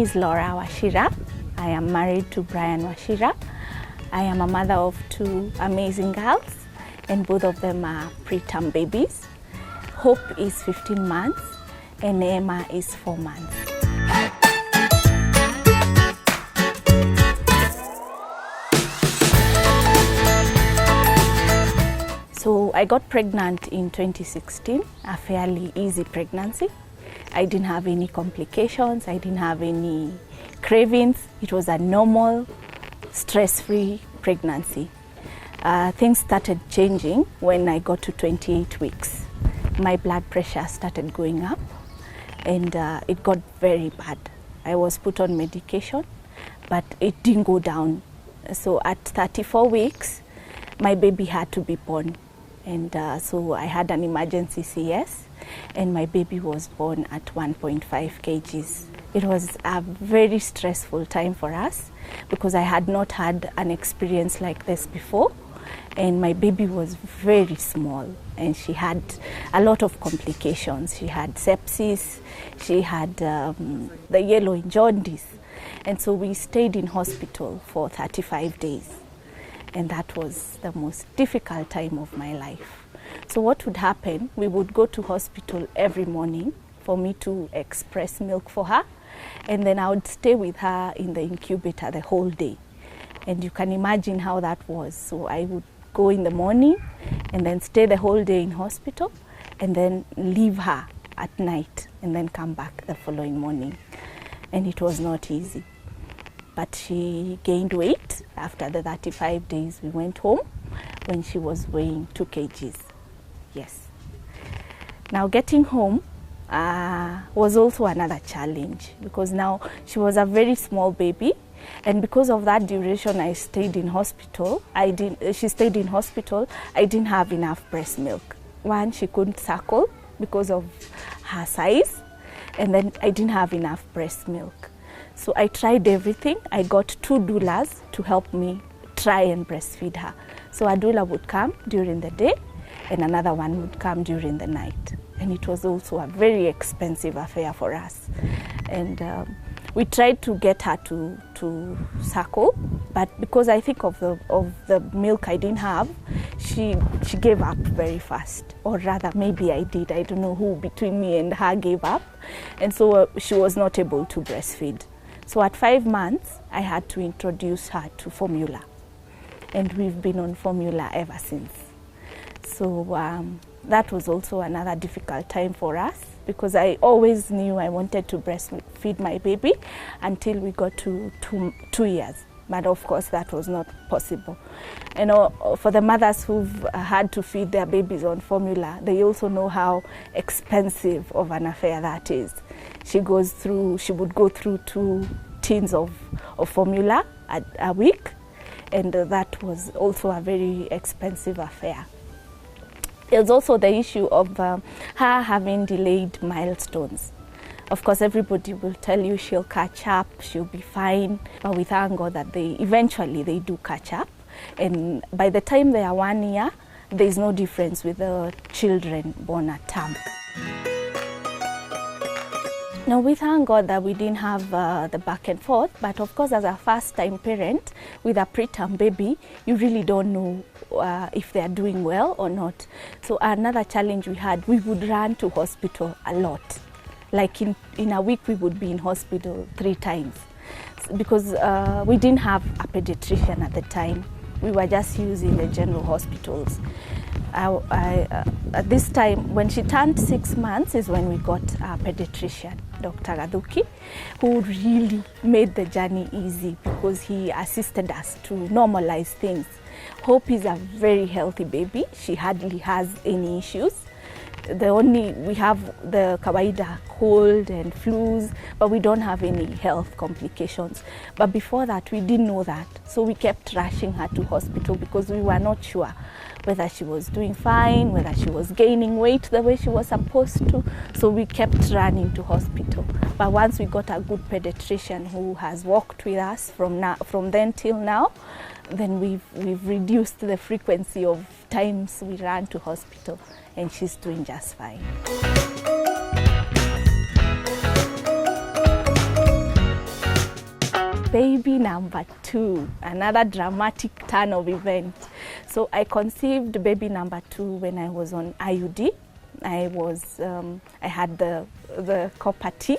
is Laura Wachira. I am married to Brian Wachira. I am a mother of 2 amazing girls, and both of them are preterm babies. Hope is 15 months and Emma is 4 months. So I got pregnant in 2016, a fairly easy pregnancy. I didn't have any complications, I didn't have any cravings. It was a normal, stress-free pregnancy. Things started changing when I got to 28 weeks. My blood pressure started going up and it got very bad. I was put on medication, but it didn't go down. So at 34 weeks, my baby had to be born. And so I had an emergency CS, and my baby was born at 1.5 kgs. It was a very stressful time for us because I had not had an experience like this before, and my baby was very small and she had a lot of complications. She had sepsis, she had the yellow jaundice, and so we stayed in hospital for 35 days. And that was the most difficult time of my life. So what would happen, we would go to hospital every morning for me to express milk for her, and then I would stay with her in the incubator the whole day. And you can imagine how that was. So I would go in the morning and then stay the whole day in hospital and then leave her at night and then come back the following morning. And it was not easy. But she gained weight. After the 35 days, we went home when she was weighing 2 kgs. Yes. Now getting home was also another challenge because now she was a very small baby, and because of that duration I stayed in hospital. She stayed in hospital. I didn't have enough breast milk. One, she couldn't suckle because of her size, and then I didn't have enough breast milk. So I tried everything. I got 2 doulas to help me try and breastfeed her. So a doula would come during the day and another one would come during the night. And it was also a very expensive affair for us. And we tried to get her to suckle, but because I think of the milk I didn't have, she gave up very fast. Or rather, maybe I did. I don't know who between me and her gave up. And so she was not able to breastfeed. So at 5 months, I had to introduce her to formula. And we've been on formula ever since. So that was also another difficult time for us because I always knew I wanted to breastfeed my baby until we got to 2 years. But of course, that was not possible. You know, for the mothers who've had to feed their babies on formula, they also know how expensive of an affair that is. She would go through 2 tins of formula a week, and that was also a very expensive affair. There's also the issue of her having delayed milestones. Of course, everybody will tell you she'll catch up, she'll be fine, but we thank God that eventually they do catch up. And by the time they are 1 year, there's no difference with the children born at term. Now, we thank God that we didn't have the back and forth, but of course, as a first-time parent with a preterm baby, you really don't know if they are doing well or not. So another challenge we had, we would run to hospital a lot. Like in a week, we would be in hospital 3 times because we didn't have a pediatrician at the time. We were just using the general hospitals. At this time, when she turned 6 months is when we got a pediatrician, Dr. Gaduki, who really made the journey easy because he assisted us to normalize things. Hope is a very healthy baby. She hardly has any issues. We have the kawaida cold and flus, but we don't have any health complications. But before that, we didn't know that. So we kept rushing her to hospital because we were not sure whether she was doing fine, whether she was gaining weight the way she was supposed to. So we kept running to hospital. But once we got a good pediatrician who has worked with us from then till now, then we've reduced the frequency of times we ran to hospital, and she's doing just fine. baby number 2, another dramatic turn of event. So I conceived baby number 2 when I was on IUD. I had the copper T.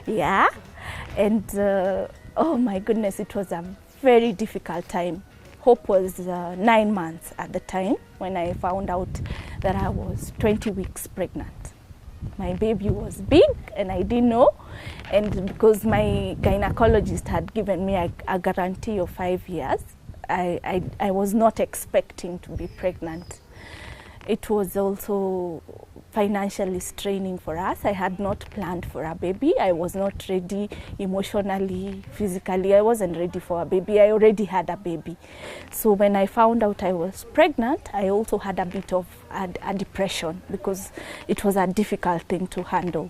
Yeah, and oh my goodness, it was a very difficult time. Hope was 9 months at the time when I found out that I was 20 weeks pregnant. My baby was big and I didn't know, and because my gynecologist had given me a guarantee of 5 years, I was not expecting to be pregnant. It was also financially straining for us. I had not planned for a baby. I was not ready emotionally, physically. I wasn't ready for a baby. I already had a baby. So when I found out I was pregnant, I also had a bit of a depression because it was a difficult thing to handle.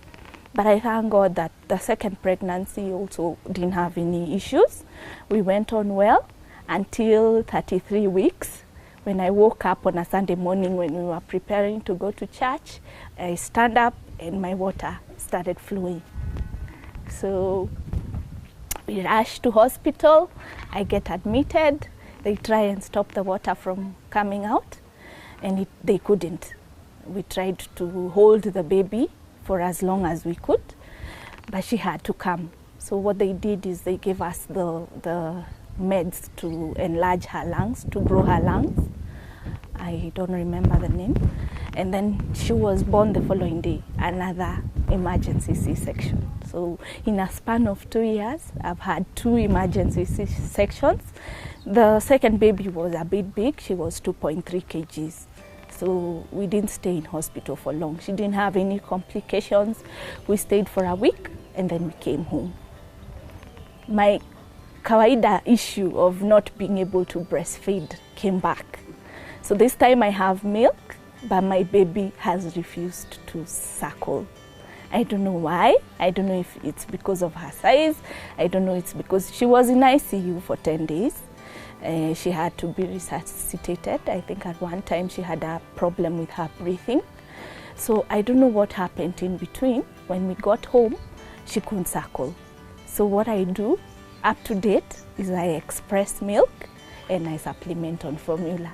But I thank God that the second pregnancy also didn't have any issues. We went on well until 33 weeks. When I woke up on a Sunday morning when we were preparing to go to church, I stand up and my water started flowing. So we rushed to hospital. I get admitted. They try and stop the water from coming out, and they couldn't. We tried to hold the baby for as long as we could, but she had to come. So what they did is they gave us the meds to enlarge her lungs, to grow her lungs. I don't remember the name. And then she was born the following day, another emergency C-section. So in a span of 2 years, I've had 2 emergency C-sections. The second baby was a bit big. She was 2.3 kgs. So we didn't stay in hospital for long. She didn't have any complications. We stayed for a week and then we came home. My kawaida issue of not being able to breastfeed came back. So this time I have milk, but my baby has refused to suckle. I don't know why. I don't know if it's because of her size. I don't know it's because she was in ICU for 10 days. She had to be resuscitated. I think at one time she had a problem with her breathing. So I don't know what happened in between. When we got home, she couldn't suckle. So what I do up to date is I express milk and I supplement on formula.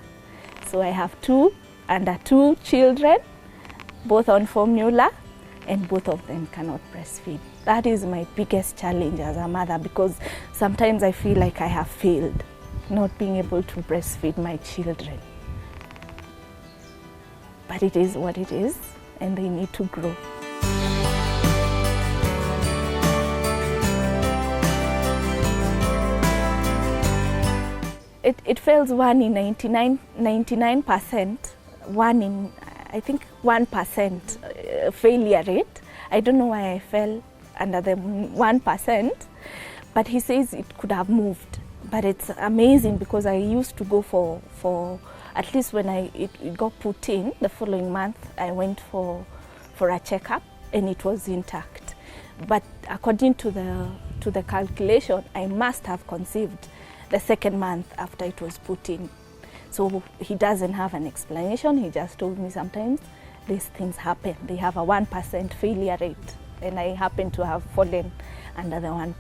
So I have 2 under 2 children, both on formula, and both of them cannot breastfeed. That is my biggest challenge as a mother, because sometimes I feel like I have failed, not being able to breastfeed my children. But it is what it is, and they need to grow. It fails 1 in 99%, 1 in, I think 1% failure rate. I don't know why I fell under the 1%, but he says it could have moved. But it's amazing because I used to go for at least when it got put in the following month, I went for a checkup and it was intact. But according to the calculation, I must have conceived the second month after it was put in. So he doesn't have an explanation. He just told me sometimes these things happen. They have a 1% failure rate, and I happen to have fallen under the 1%.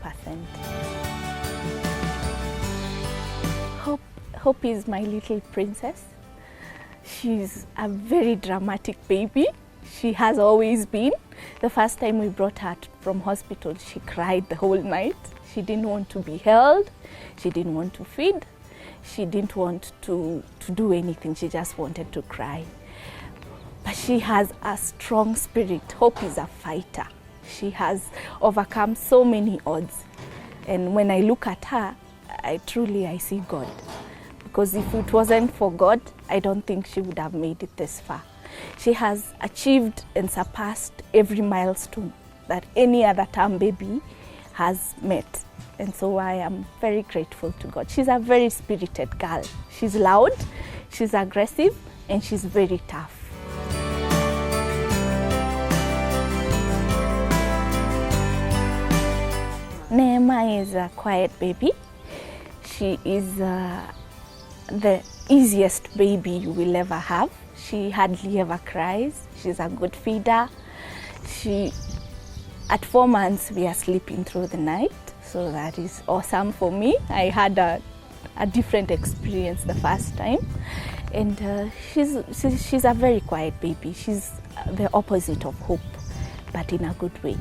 Hope is my little princess. She's a very dramatic baby. She has always been. The first time we brought her from hospital, she cried the whole night. She didn't want to be held. She didn't want to feed. She didn't want to do anything. She just wanted to cry. But she has a strong spirit. Hope is a fighter. She has overcome so many odds. And when I look at her, I see God. Because if it wasn't for God, I don't think she would have made it this far. She has achieved and surpassed every milestone that any other term baby has met. And so I am very grateful to God. She's a very spirited girl. She's loud, she's aggressive, and she's very tough. Neema is a quiet baby. She is the easiest baby you will ever have. She hardly ever cries. She's a good feeder. At 4 months, we are sleeping through the night. So that is awesome for me. I had a different experience the first time. And she's a very quiet baby. She's the opposite of Hope, but in a good way.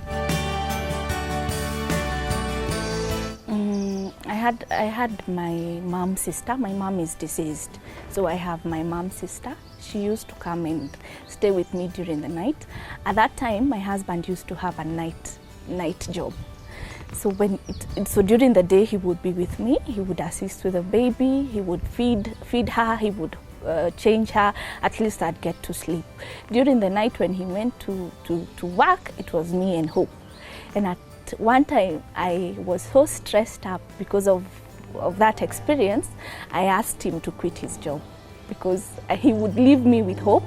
I had my mom's sister. My mom is deceased, so I have my mom's sister. She used to come and stay with me during the night. At that time, my husband used to have a night job. So during the day, he would be with me. He would assist with the baby. He would feed her. He would change her. At least I'd get to sleep. During the night, when he went to work, it was me and Hope. And at one time, I was so stressed up because of that experience. I asked him to quit his job because he would leave me with Hope.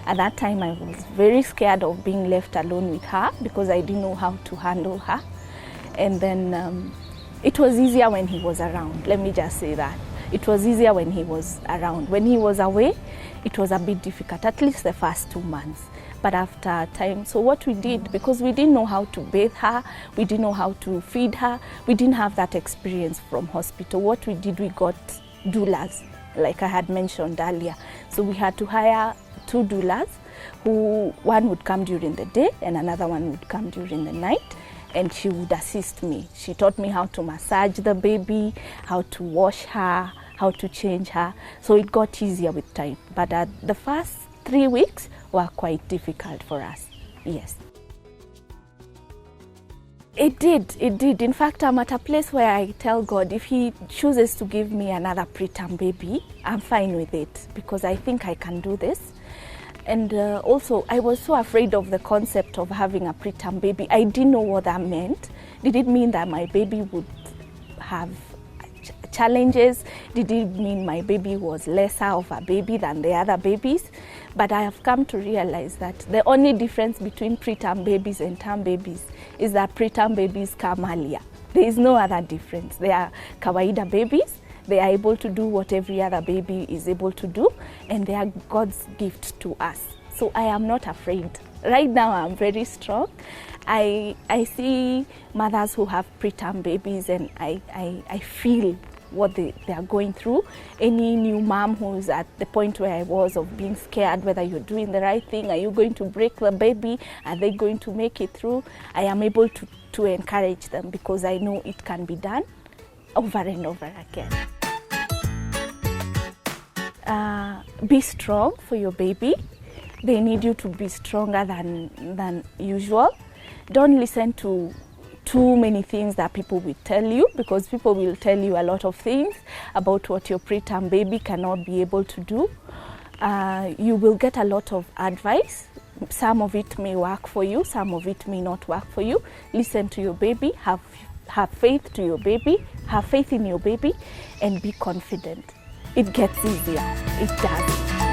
At that time, I was very scared of being left alone with her because I didn't know how to handle her. And then it was easier when he was around. Let me just say that. It was easier when he was around. When he was away, it was a bit difficult, at least the first 2 months. But after time, so what we did, because we didn't know how to bathe her, we didn't know how to feed her, we didn't have that experience from hospital. What we did, we got doulas, like I had mentioned earlier. So we had to hire 2 doulas, one would come during the day and another one would come during the night. And she would assist me. She taught me how to massage the baby, how to wash her, how to change her. So it got easier with time. But the first 3 weeks were quite difficult for us, yes. It did. In fact, I'm at a place where I tell God, if He chooses to give me another preterm baby, I'm fine with it because I think I can do this. And also, I was so afraid of the concept of having a preterm baby. I didn't know what that meant. Did it mean that my baby would have challenges? Did it mean my baby was lesser of a baby than the other babies? But I have come to realize that the only difference between preterm babies and term babies is that preterm babies come earlier. There is no other difference. They are kawaida babies. They are able to do what every other baby is able to do, and they are God's gift to us. So I am not afraid. Right now I'm very strong. I see mothers who have preterm babies, and I feel what they are going through. Any new mom who's at the point where I was of being scared whether you're doing the right thing, are you going to break the baby, are they going to make it through, I am able to encourage them because I know it can be done over and over again. Be strong for your baby. They need you to be stronger than usual. Don't listen to too many things that people will tell you, because people will tell you a lot of things about what your preterm baby cannot be able to do. You will get a lot of advice. Some of it may work for you, some of it may not work for you. Listen to your baby, have faith to your baby, have faith in your baby, and be confident. It gets easier. It does.